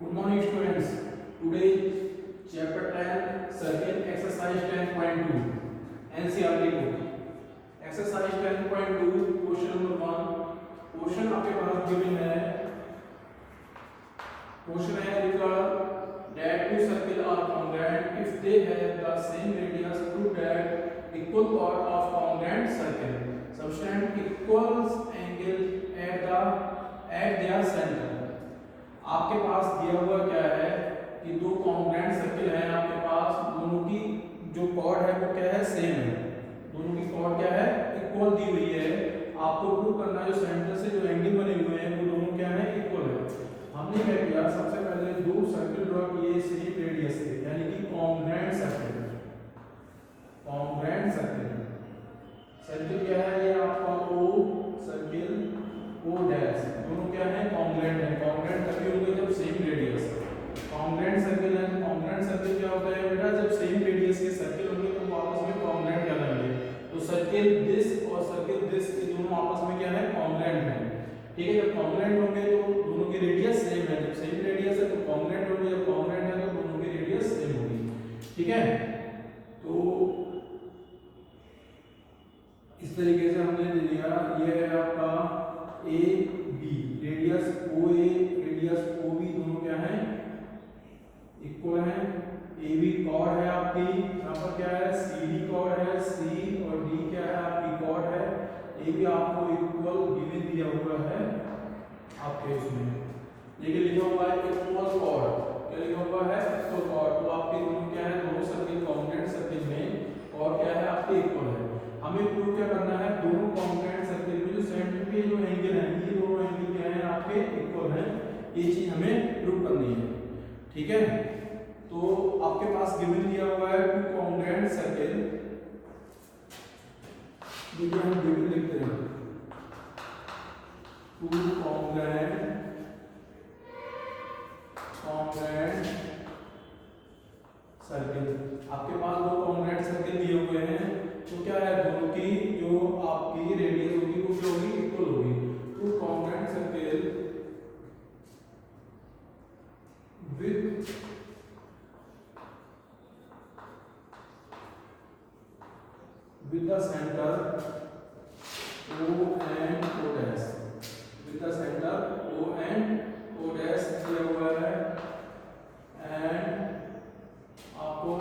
Good morning students. Today chapter 10 circle exercise 10.2 NCERT book. Exercise 10.2 question number 1. Question आपके पास given है. Question है record that two circles are congruent if they have the same radius. Prove that equal chord of congruent circle subtend equals angle at their center. आपके पास दिया हुआ क्या है कि दो कॉन्ग्रुएंट सर्किल हैं आपके पास, दोनों की जो कॉर्ड है वो क्या है, सेम है. दोनों की कॉर्ड क्या है, इक्वल दी हुई है. आपको प्रूव करना है जो सेंटर से जो एंगल बने हुए हैं वो दोनों क्या है, इक्वल है. हमने क्या किया, सबसे पहले दो सर्किल ड्रॉ किए सेम रेडियस के, यानी कि congruent circle. Congruent circle circle क्या है, ये आपका ओ सर्किल ओ डैश, दोनों क्या है, कॉन्ग्रुएंट है. कॉन्ग्रुएंट तभी होंगे जब सेम रेडियस. कॉन्ग्रुएंट सर्किल है. कॉन्ग्रुएंट सर्किल क्या होता है बेटा, जब सेम रेडियस के सर्किल होंगे तो वो आपस में कॉन्ग्रुएंट कहलाएंगे. तो सर्किल दिस और सर्किल दिस ये दोनों आपस में क्या है, कॉन्ग्रुएंट है. ठीक है. जब कॉन्ग्रुएंट होंगे तो दोनों की रेडियस सेम है. जब सेम रेडियस है तो कॉन्ग्रुएंट होंगे, जब कॉन्ग्रुएंट है तो दोनों की रेडियस सेम होगी. ठीक है. तो इस तरीके से हमने ले लिया. ये है आपका A B, radius O A radius O B दोनों क्या है, इक्वल है. ए बी कॉर्ड है आपकी, यहाँ पर क्या है, सी डी कॉर्ड है, सी और डी क्या है आपकी कॉर्ड है. ए बी आपको इक्वल गिवन दिया हुआ है आपके उसमें, लेकिन लिखा हुआ है इक्वल कॉर्ड. क्या लिखा हुआ है, इक्वल कॉर्ड. तो आपके दोनों क्या है, दोनों सर्किल कॉन्ग्रुएंट सर्किल में और क्या है आपके इक्वल है. हमें प्रूव क्या करना है, दोनों कॉन्ग्रुएंट सर्किल में जो सेंटर के जो एंगल हैं ये दोनों एंगल क्या है आपके इक्वल हैं. ये चीज हमें प्रूव करनी है. ठीक है. तो आपके पास गिवन दिया हुआ है टू कॉन्ग्रुएंट सर्किल. देखिए हम गिवन लिखते हैं टू कॉन्ग्रुएंट सर्किल. आपके पास दो कॉन्ग्रुएंट सर्किल दिए हुए हैं. तो क्या है, दोनों की जो आपकी रेडियस होगी वो क्या होगी, इक्वल होगी. Two congruent circle with the centre O and O dash, with the center O and O dash दिया हुआ है. एंड आपको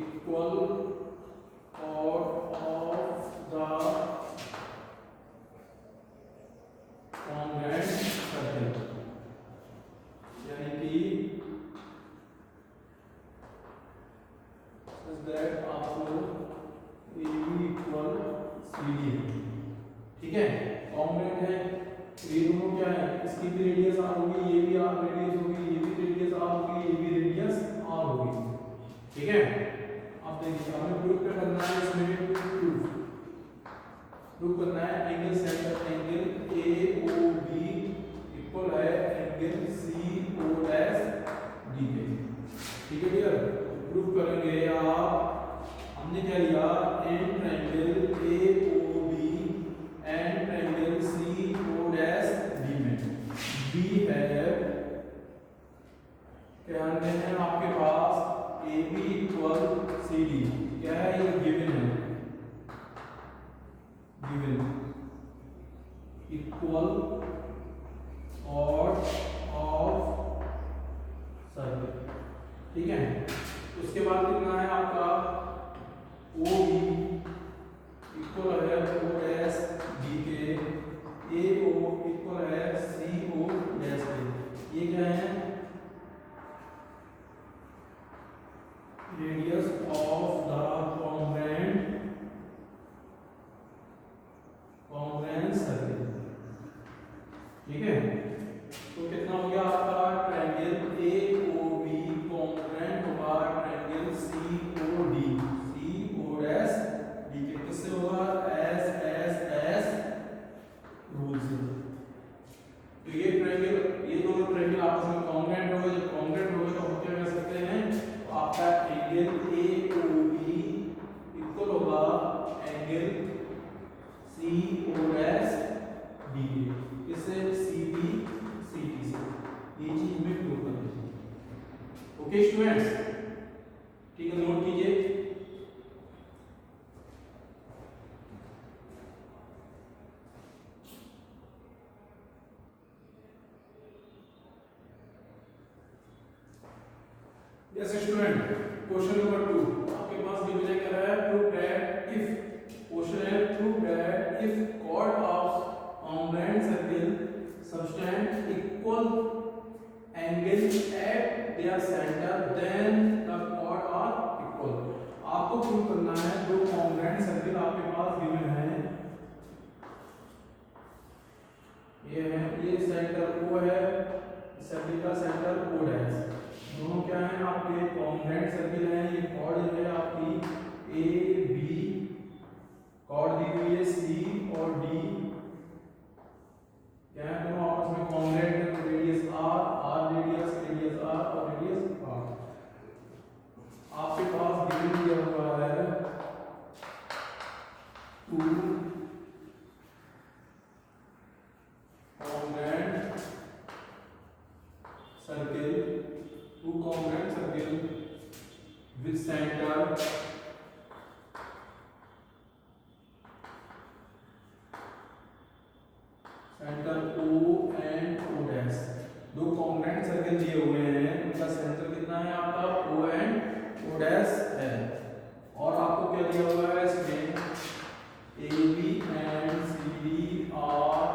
equal chord of the congruent circle, यानी कि दैट आपको A B equal C D. ठीक है. कॉन्ग्रुएंट है. ये दोनों क्या है, इसकी भी रेडियस आर होगी, ये भी आर रेडियस होगी, ये भी रेडियस आर होगी, ये भी रेडियस आर होगी. ठीक है. अब देखिए हमें प्रूव करना है, इसमें प्रूव करना है angle centre angle A O B equal है angle C O dash D के. ठीक है डियर. प्रूव करेंगे आप. हमने क्या लिया, and triangle A O B and triangle C O dash D में बी है क्या है आपके पास, A B equal C D. क्या है ये, गिवन है, गिवन इक्वल और ऑफ सर्किल. ठीक है. उसके बाद कितना है आपका, ओ बी इक्वल है ओ डैश डी के, ए ओ इक्वल है सी ओ डैश के. ये क्या है, radius of the congruent circle. ठीक है. तो कितना हो गया आपका, triangle A O B congruent होगा triangle C O D, C O dash D के. किससे होगा, एस एस एस रूल से. तो ये ट्रायंगल, ये दोनों ट्रायंगल आपस में कॉन्ग्रुएंट होंगे. जब कॉन्ग्रुएंट होंगे तो हम क्या कर सकते हैं, तो आपका angle A O B equal होगा angle C O dash D के. इससे C B yes student, question number 2 आपके पास गिवन है, क्या है, प्रूव दैट इफ, क्वेश्चन है prove that if chord of congruent circle subtend equal angle at their center then the chord are equal। आपको prove करना है दो congruent सर्किल आपके पास गिवन है, ये है, ये सेंटर O है, सर्किल का सेंटर O डैश, दोनों क्या है आपके कॉन्ग्रुएंट सर्किल हैं। ये कॉर्ड है आपकी ए बी, कॉर्ड दी हुई है सी और डी, क्या है दोनों आपस में कॉन्ग्रुएंट है, तो रेडियस आर रेडियस आर और रेडियस आर। आपके पास गिवन दिया हुआ है 2 congruent circle with center O and O dash। दो congruent सर्किल दिए हुए हैं, उनका सेंटर कितना है आपका O and O dash है, और आपको क्या दिया हुआ है इसमें AB and CD are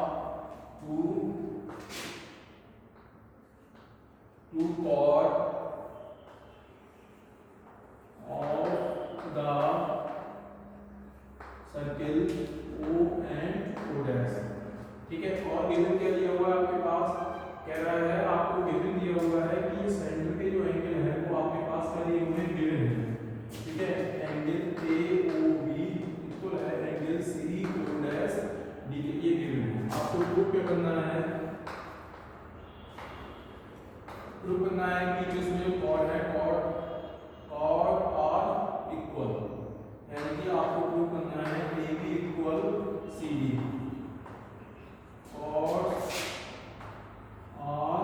two chord of the circle O and O dash, ठीक है। और गिवन क्या दिया हुआ है आपके पास, कह रहा है आपको गिवन दिया हुआ है कि ये सेंटर के जो एंगल है वो आपके पास क्या दिए हुए हैं, गिवन है, ठीक है। एंगल AOB इक्वल है एंगल CO डैश डी, ये गिवन है। आपको प्रूव क्या करना है, प्रूव करना है कि जो इसमें कॉर्ड है, कॉर्ड आर इक्वल, यानी कि आपको प्रूव करना है AB इक्वल CD, और आर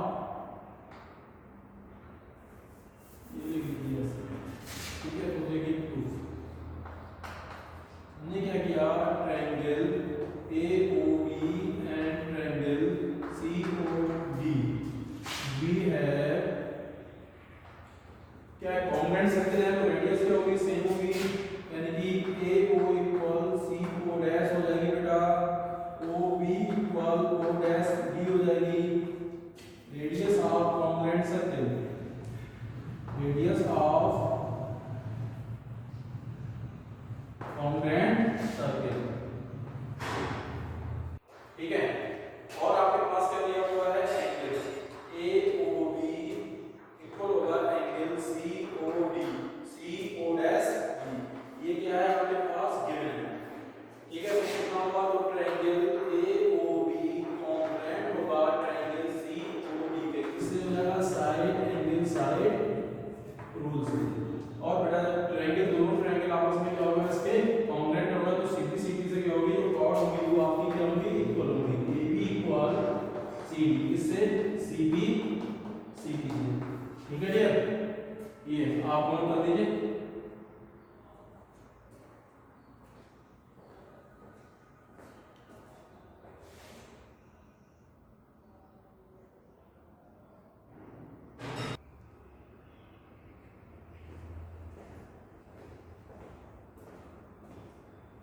ये लिख दिया, ठीक है। तो देखिए प्रूफ हमने क्या किया, triangle AOB and triangle COD भी है, क्या कॉन्ग्रुएंट सर्किल है, तो रेडियस क्या होगी, सेम होगी, यानी कि AO इक्वल CO डैश हो जाएगी बेटा, OB equal O dash D हो जाएगी। Radius of congruent circle, radius of congruent circle, ठीक है। और आपके पास क्या दिया हुआ है, एंगल AOB इक्वल होगा angle COD, CO dash D, ये क्या है आपके पास गिवन है, ठीक है। तो कितना होगा, तो ट्रायंगल AOB कॉन्ग्रुएंट होगा ट्रायंगल COD के, इससे हो जाएगा साइड एंगल साइड रूल से। और बेटा जब ट्रायंगल, दोनों ट्रायंगल आपस में क्या होगा, इसके कॉन्ग्रुएंट होगा, तो सीधी से क्या होगी, जो कॉर्ड होगी वो आपकी क्या होगी, इक्वल होगी, AB इक्वल CD, इससे CB CD से, ठीक है डियर। ये आप नोट कर दीजिए।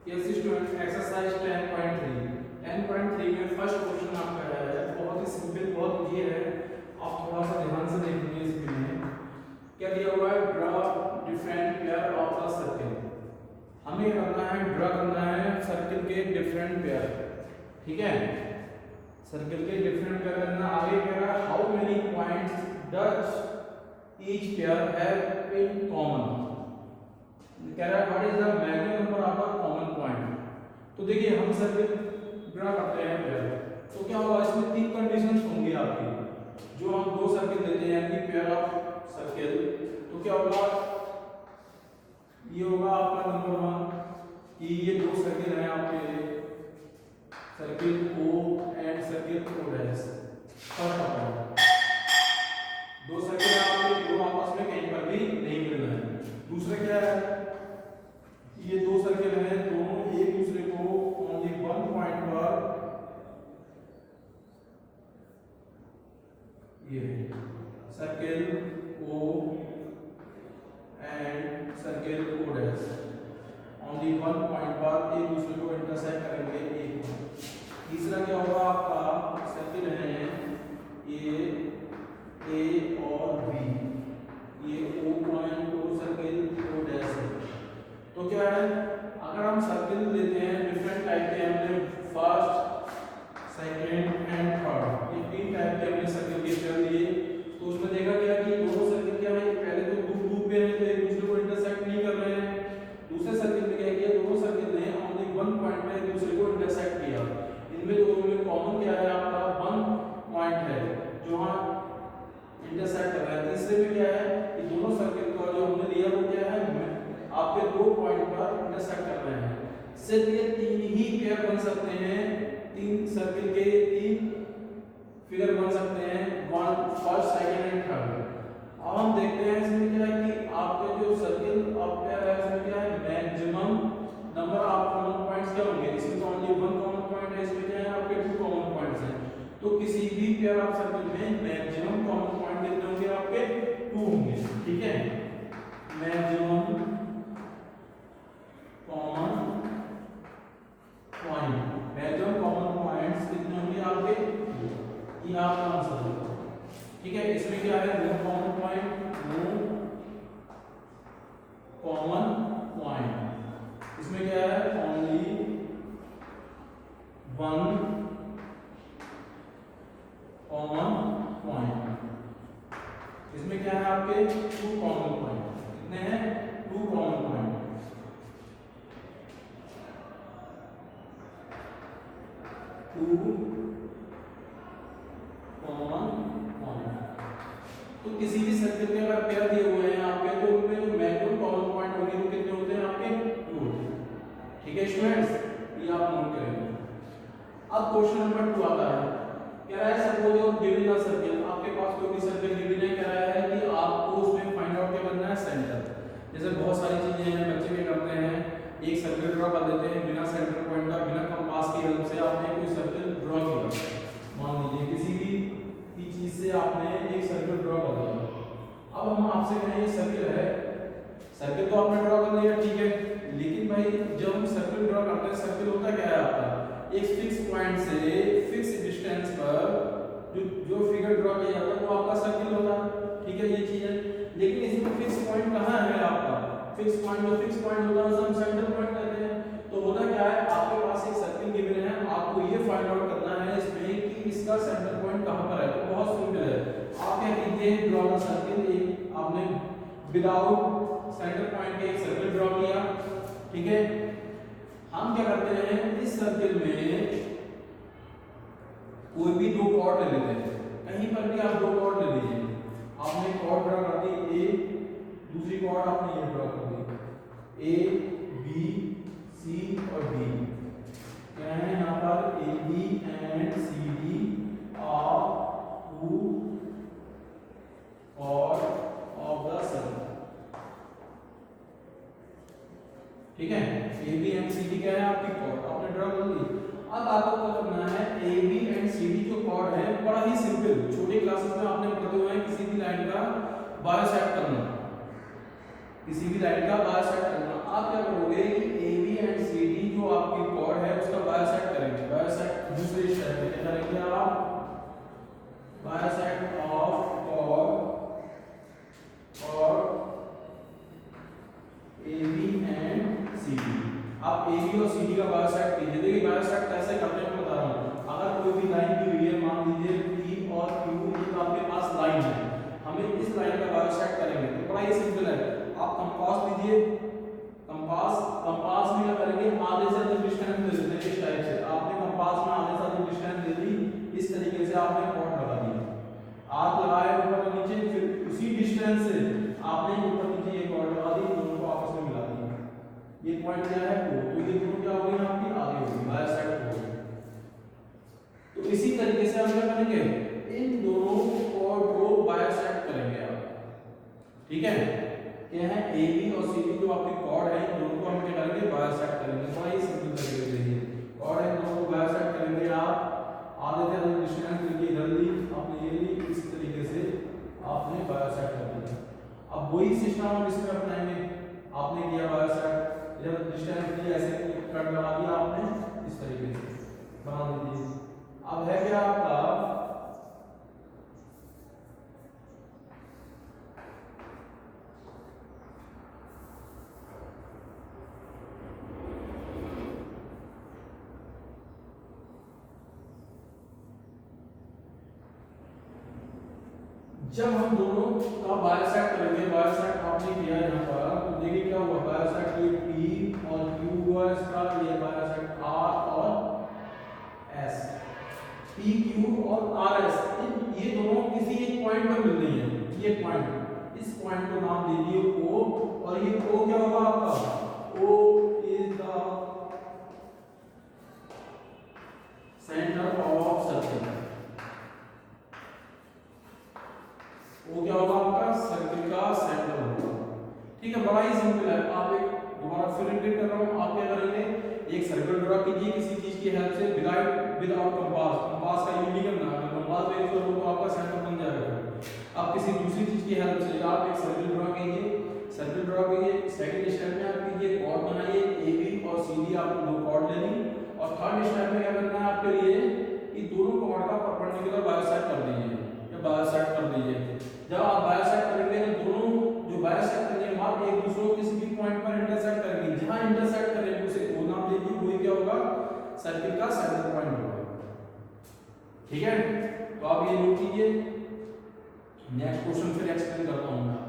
यस स्टूडेंट, एक्सरसाइज 10.3 में फर्स्ट क्वेश्चन आपका है, बहुत ही सिंपल, बहुत इजी है, आप थोड़ा सा ध्यान से देखेंगे। इसमें क्या दिया हुआ है, draw different pair of the circle, हमें करना है, ड्रा करना है सर्किल के डिफरेंट पेयर, ठीक है, सर्किल के डिफरेंट पेयर करना। आगे कह रहा है how many points does each pair have in common, कह रहा है what is the maximum number of common point. तो देखिए हम सर्किल ड्रा करते हैं पहले, तो क्या होगा, इसमें तीन कंडीशंस होंगी आपकी, जो हम दो सर्किल देते हैं यानी पेयर ऑफ सर्किल, तो क्या होगा, ये होगा आपका नंबर 1 कि ये दो सर्किल हैं आपके, circle O and circle O dash, first of दो सर्किल आपके, दो आपस में कहीं पर भी नहीं मिलना है। दूसरा क्या है, ये दो सर्किल हैं, दोनों एक दूसरे को ओनली वन पॉइंट पर, ये सर्किल O तीसरा क्या होगा आपका सर्किल है ए और बी, ये O point O circle O dash है। तो क्या है, अगर हम सर्किल लेते हैं डिफरेंट टाइप के, हमने फर्स्ट सेकंड एंड थर्ड, ये तीन टाइप के हमने सर्किल के कर लिए। तो उसमें देखा गया कि दोनों सर्किल क्या है, पहले तो ग्रुप में है तो एक दूसरे को इंटरसेक्ट नहीं कर रहे हैं। दूसरे सर्किल में क्या किया, दोनों सर्किल ने ओनली वन पॉइंट में एक दूसरे को इंटरसेक्ट किया। इनमें दोनों में कॉमन क्या है आपका, वन पॉइंट है जो वहां इंटरसेक्ट कर रहा है। तीसरे में क्या है कि दोनों सर्किल का जो हमने लिया वो क्या है, आपके दो पॉइंट पर इंटरसेक्ट कर रहे हैं। सिर्फ ये तीन ही पेयर बन सकते हैं, तीन सर्किल के तीन फिगर बन सकते हैं, one first second and third. अब हम देखते हैं इसमें क्या है कि आपके जो सर्किल अब पेयर है उसमें क्या है, maximum number of common points क्या होंगे, इसमें तो ओनली वन कॉमन पॉइंट है, इसमें क्या है आपके टू कॉमन पॉइंट्स हैं। तो किसी भी पेयर ऑफ सर्किल में मैक्सिमम कॉमन पॉइंट कितने होंगे आपके, टू होंगे। ठीक है, maximum common point, maximum common points कितने होंगे आपके, ये आपका आंसर होगा। ठीक है, इसमें क्या है, no common point, no common point. इसमें क्या है, ओनली वन कॉमन पॉइंट। इसमें क्या है आपके, टू कॉमन पॉइंट। कितने हैं, two common point. Two common point. तो किसी भी सर्किल के अगर पेयर दिए हुए हैं आपके, तो उनमें जो मैक्सिमम कॉमन पॉइंट होंगे वो कितने होते हैं आपके, टू होते हैं। ठीक है स्टूडेंट्स, ये आप नोट करेंगे। अब क्वेश्चन नंबर 2 आता है, कह रहा है सपोज गिवन अ सर्किल, आपके पास कोई भी सर्किल गिवन है, कह रहा है कि आपको उसमें फाइंड आउट क्या करना है, सेंटर। जैसे बहुत सारी चीजें हैं बच्चे क्या करते हैं, एक सर्किल ड्रॉ कर देते हैं बिना सेंटर पॉइंट का, बिना कंपास की हेल्प से आपने कोई सर्किल ड्रॉ किया। मान लीजिए किसी भी चीज से आपने एक सर्किल ड्रॉ कर दिया। अब हम आपसे कहें ये सर्किल है, सर्किल तो आपने ड्रॉ कर लिया, ठीक है, लेकिन भाई जब हम सर्किल ड्रॉ करते हैं, सर्किल होता क्या है आपका, एक फिक्स पॉइंट से फिक्स डिस्टेंस पर जो फिगर ड्रॉ किया जाता है वो आपका सर्किल होता है। ठीक है, ये चीज है, लेकिन इसमें फिक्स पॉइंट कहाँ है आपका, फिक्स पॉइंट जो फिक्स पॉइंट होता है उसे हम सेंटर पॉइंट कहते हैं। तो होता क्या है, आपके पास एक सर्किल गिवन है, आपको ये फाइंड आउट करना है इसमें कि इसका सेंटर पॉइंट कहां पर है। तो बहुत सिंपल है, आप क्या कीजिए, ड्रॉ द सर्किल, एक आपने विदाउट सेंटर पॉइंट के एक सर्किल ड्रॉ किया। ठीक है, हम क्या करते हैं, इस सर्किल में कोई भी दो कॉर्ड ले लेते हैं, कहीं पर भी आप दो कॉर्ड ले लीजिए। आपने कॉर्ड ड्रॉ कर दी ए, दूसरी कॉर्ड आपने ये ड्रॉ कर दी, ए बी सी और डी। क्या है यहाँ पर, A B and C D are two chord of the circle. ठीक है, A B and C D क्या है आपकी कॉर्ड, आपने ड्रॉ कर ली। अब आपको क्या करना है, A B and C D जो कॉर्ड है, बड़ा ही सिंपल, छोटी क्लासेस में आपने पढ़ते हुए हैं, किसी भी लाइन का बायोसेट करना, किसी भी लाइन का बायोसेट करना। आप क्या करोगे कि A B and C D जो आपकी कॉर्ड है उसका बायोसेट करेंगे। बायोसेट दूसरे स्टेप में क्या करेंगे आप, बायोसेट ऑफ कॉर्ड और A B and C D. आप ए बी और सी डी का बायोसेट कीजिए। देखिए बायोसेट कैसे करते हैं मैं बता रहा हूँ। अगर कोई भी लाइन दी हुई है, मान लीजिए पी और क्यू, ये तो आपके पास लाइन है, हमें इस लाइन का बायोसेट करेंगे। तो बड़ा ही सिंपल है, आप कंपास लीजिए, कंपास में क्या करेंगे, आधे से अधिक डिस्टेंस ले लेते हैं इस टाइप से। आपने कंपास में आधे से अधिक डिस्टेंस ले ली, इस तरीके से आपने कॉर्ड लगा दिया, हाथ लगाए ऊपर और नीचे, फिर उसी डिस्टेंस से आपने ऊपर नीचे ये कॉर्ड लगा दी, दोनों को आपस में मिला दिया। ये पॉइंट क्या है O, तो ये दोनों क्या हो गई आपकी, आगे होगी, बायोसेट हो गई। तो इसी तरीके से हम क्या करेंगे, इन दोनों कॉर्ड को बायोसेट करेंगे आप। ठीक है, क्या है, ए बी और सी डी जो आपकी कॉर्ड है, इन दोनों को हम क्या करेंगे, बायोसेट करेंगे। बड़ा ही सिंपल तरीके से ये कॉर्ड है, दोनों को बायोसेट करेंगे। आप आधे से अधिक डिस्टेंस लेके इधर ली, आपने ये ली, इस तरीके से आपने बायोसेट कर दिया। अब वही सिस्टम हम इसमें अपनाएंगे। आपने किया बायोसेट, जब डिस्टेंस ली, ऐसे कट लगा दिया आपने, इस तरीके से बना दीजिए। जब हम दोनों का बायोसेट करेंगे, बायोसेट आपने किया यहाँ पर, तो देखिए क्या हुआ, बायोसेट ये P और Q हुआ इसका, ये बायोसेट R और S, P Q और R S, ये दोनों किसी एक पॉइंट पर मिल रही है। ये पॉइंट, इस पॉइंट को नाम दे दिए O, और ये O क्या होगा आपका, O is the centre of circle. वो क्या होगा आपका, सर्कल का सेंटर होगा। ठीक है, बड़ा ही सिंपल है। आप एक दोबारा फिर रिपीट कर रहा हूं, आप क्या करेंगे, एक सर्कल ड्रा कीजिए किसी चीज की हेल्प से, विदाउट कंपास, कंपास का यूज नहीं करना, अगर कंपास यूज करोगे तो आपका सेंटर बन जाएगा। आप किसी दूसरी चीज की हेल्प से आप एक सर्कल ड्रा कीजिए, सर्कल ड्रा कीजिए। सेकंड स्टेप में आप कीजिए कॉर्ड बनाइए, ए बी और सी डी, आपको दो कॉर्ड लेनी। और थर्ड स्टेप में क्या करना है आपके लिए, कि दोनों कॉर्ड का परपेंडिकुलर बायोसेट कर दीजिए, या बायोसेट कर दीजिए। जब आप बायोसेट करेंगे तो दोनों जो बायोसेट करने के बाद एक दूसरे को किसी भी पॉइंट पर इंटरसेक्ट करेंगे, जहां इंटरसेक्ट करेंगे उसे वो नाम दे दीजिए, वही क्या होगा, सर्किल का सेंटर पॉइंट होगा। ठीक है, तो आप ये नोट कीजिए। नेक्स्ट क्वेश्चन फिर एक्सप्लेन करता हूं मैं आपको।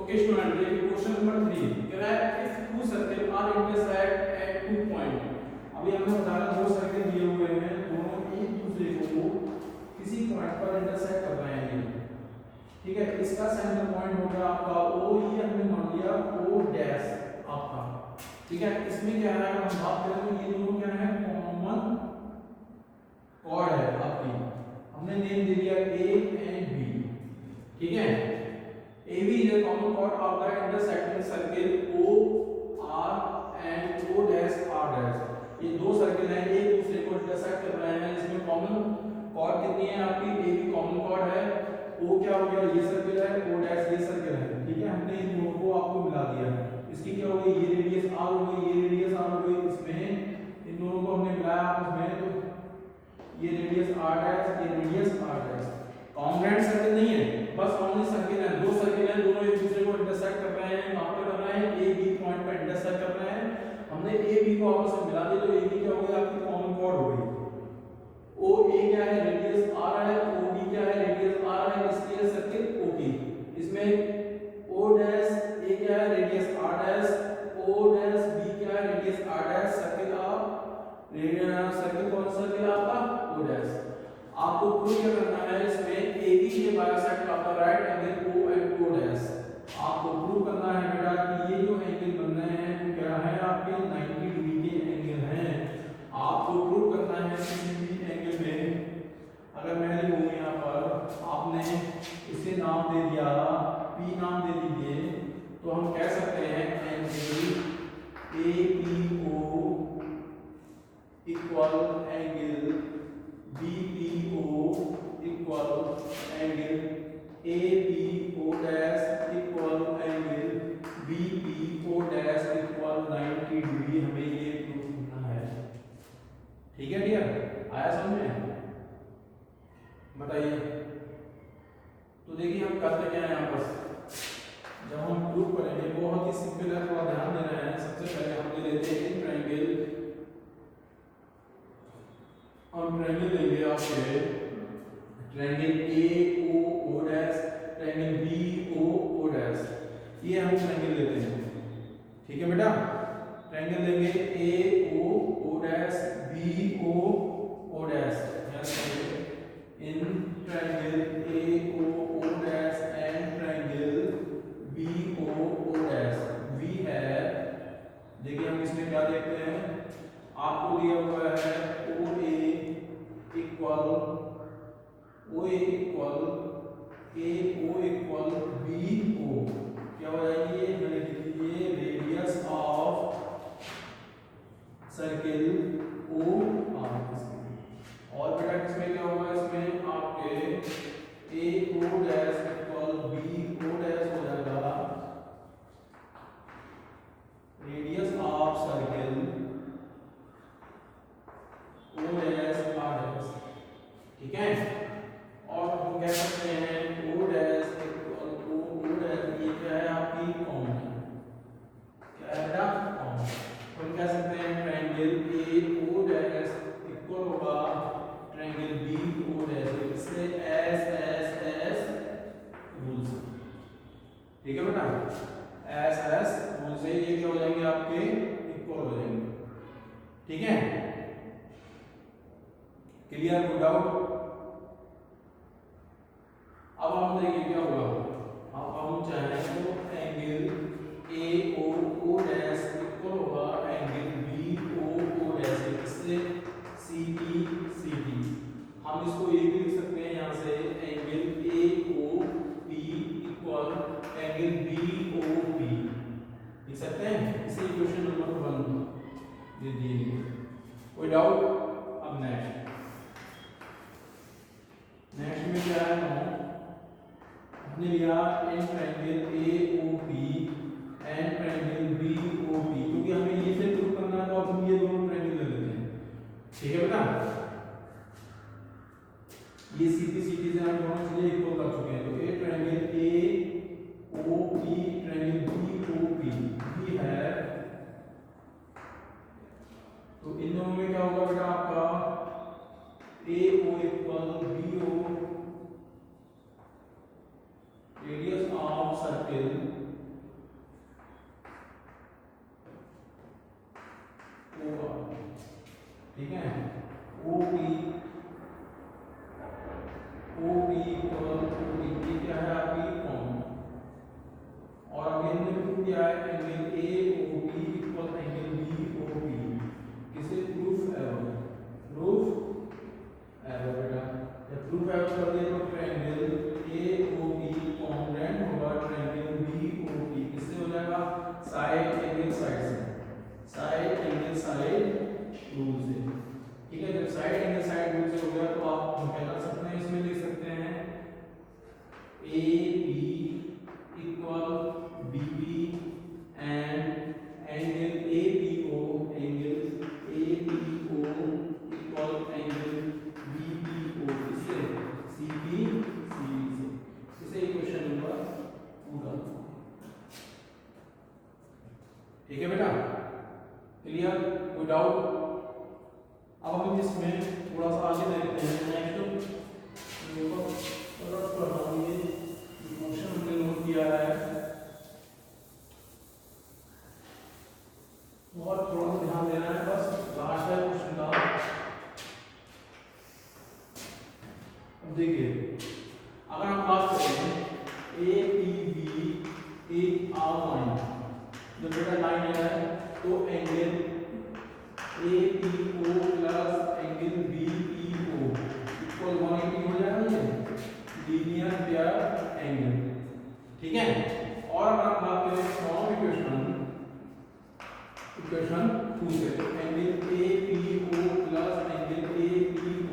ओके स्टूडेंट, देखिए क्वेश्चन नंबर 3 कह रहा है if two circle are intersect at two point. अभी हमने बताया दो सर्कल दिए हुए हैं, दोनों एक दूसरे को किसी पॉइंट पर इंटरसेक्ट कर रहे हैं। ठीक है, इसका सेंटर पॉइंट हो गया आपका ओ, ये हमने मान लिया ओ डैश आपका। ठीक है, इसमें क्या है, हम बात करें तो ये दोनों क्या है, कॉमन कॉर्ड है आपकी, हमने नेम दे दिया ए एंड बी। ठीक है, AB is a common chord of the intersecting circle OR and O dash R dash। ये दो सर्कल हैं, एक दूसरे को इंटरसेक्ट कर रहे हैं, इसमें कॉमन कॉर्ड कितनी है आपकी, AB कॉमन कॉर्ड है, O क्या हो गया, ये सर्कल है, O डैश ये सर्कल है। ठीक है, हमने इन दोनों को आपको मिला दिया। इसकी क्या हो गई, ये रेडियस R हो गई, ये रेडियस R हो गई, इसमें इन दोनों को हमने मिलाया आपस में, तो ये रेडियस R डैश, ये radius R dash. Congruent circle नहीं है, बस ओनली सर्कल है, दो सर्कल हैं, दोनों एक दूसरे को इंटरसेक्ट कर रहे हैं। कहां पे कर रहे हैं, ए बी पॉइंट पर इंटरसेक्ट कर रहे हैं। हमने ए बी को आपस में मिला दिया, तो ए बी क्या हो गया, आपकी कॉमन कॉर्ड हो गई। ओ ए क्या है, रेडियस आर है, ओ बी क्या है, रेडियस आर है, इसलिए सर्कल ओ की। इसमें ओ डैश ए क्या है, radius R dash, O dash B क्या है, रेडियस आर डैश, सर्कल आप रेडियस, सर्कल कौन सा सर्कल आपका, ओ डैश। आपको प्रूव क्या करना है, इसमें AB के बायोसेट का आपका right angle O and O dash. आपको प्रूव करना है बेटा कि ये जो एंगल बन रहे हैं वो क्या है, आपके 90 डिग्री के एंगल हैं। आपको प्रूव करना है किसी भी एंगल में, अगर मैं लिखूं यहाँ पर, आपने इसे नाम दे दिया P नाम दे दीजिए, तो हम कह सकते हैं angle APO equal angle BPO equal angle APO dash equal angle BPO dash equal 90 degree, हमें ये प्रूव करना है। ठीक है डियर, आया समझ में, बताइए। तो देखिए हम करते क्या है यहाँ पर, जब हम प्रूव करेंगे बहुत ही सिंपल है, थोड़ा ध्यान देना है। सबसे पहले हम ले लेते हैं ट्रायंगल, हम ट्रायंगल लेंगे आपके, triangle AOO dash, triangle BOO dash, ये हम ट्रायंगल लेते हैं। ठीक है बेटा, ट्रायंगल लेंगे AOO dash BOO dash, in triangle AOO dash and triangle BOO dash, B है, देखिए हम इसमें क्या देखते हैं, आपको दिया हुआ है OA equal AO equal BO, क्या हो जाएगी, ये मैंने लिख लीजिए रेडियस ऑफ सर्किल OR। और बेटा किसमें क्या होगा, इसमें आपके AO dash equal BO dash हो जाएगा radius of circle O dash R dash. ठीक है, और हम कह सकते हैं O dash equal O dash, ये क्या है आपकी डाउट? अब हम देखिए क्या होगा। अब हम चाहें तो angle A O dash equal होगा एंगल बी ओ डैश, इससे सी टी। हम इसको ये भी लिख सकते हैं यहाँ से angle A O P equal angle B O P लिख सकते हैं। इसे इक्वेशन नंबर 1 दे दिए। कोई डाउट? अब नेक्स्ट में क्या है, हमने लिया in triangle A O P and triangle B O P, क्योंकि हमें ये से प्रूव करना है तो अब हम ये दोनों ट्रायंगल ले लेते हैं। ठीक है बेटा, ये सीधी से हम दोनों चीजें इक्वल कर चुके हैं। तो a triangle A O P triangle B O P भी है, तो इन दोनों में क्या होगा बेटा आपका A O equal B O radius of circle O, ठीक है, ओ पी इक्वल ये क्या है आपकी कॉमन, और अगेन ने प्रूव किया है angle A O P equal angle B O P. किसे प्रूफ एरर बेटा, जब प्रूफ एरर कर दिया तो triangle A O P congruent होगा ट्रायंगल बी ओ पी। किससे हो जाएगा? साइड एंगल साइड रूल से। ठीक है, जब साइड एंगल साइड रूल से हो गया तो आप हम क्या कर सकते हैं, इसमें लिख सकते हैं A B equal B B and angle A P O equal angle B P O, इससे सी पी सी से। इसे इक्वेशन नंबर 2 डाल दो। ठीक है बेटा, क्लियर? कोई डाउट? अब हम इसमें थोड़ा सा आगे देखते हैं। नेक्स्ट ये क्वेश्चन हमने नोट किया है, और थोड़ा सा ध्यान देना है, बस लास्ट है क्वेश्चन का। अब देखिए, अगर हम बात करें ए पी बी एक आर लाइन, जब बेटा लाइन है तो angle A P O plus angle B P O equal 180 हो जाएगा, ये लीनियर पेयर एंगल। ठीक है, और अगर हम बात करें फ्रॉम इक्वेशन 2 से, तो angle A P O plus angle A P O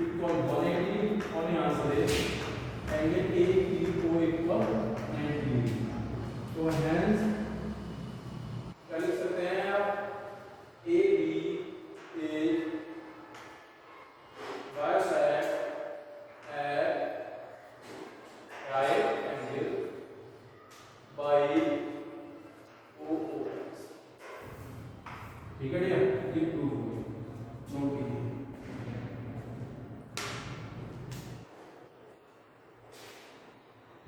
equal 180, और यहाँ से angle A P O equal 90। तो हेंस क्या लिख सकते हैं आप? A B A bisect at right angle by O. ठीक है, ये प्रूफ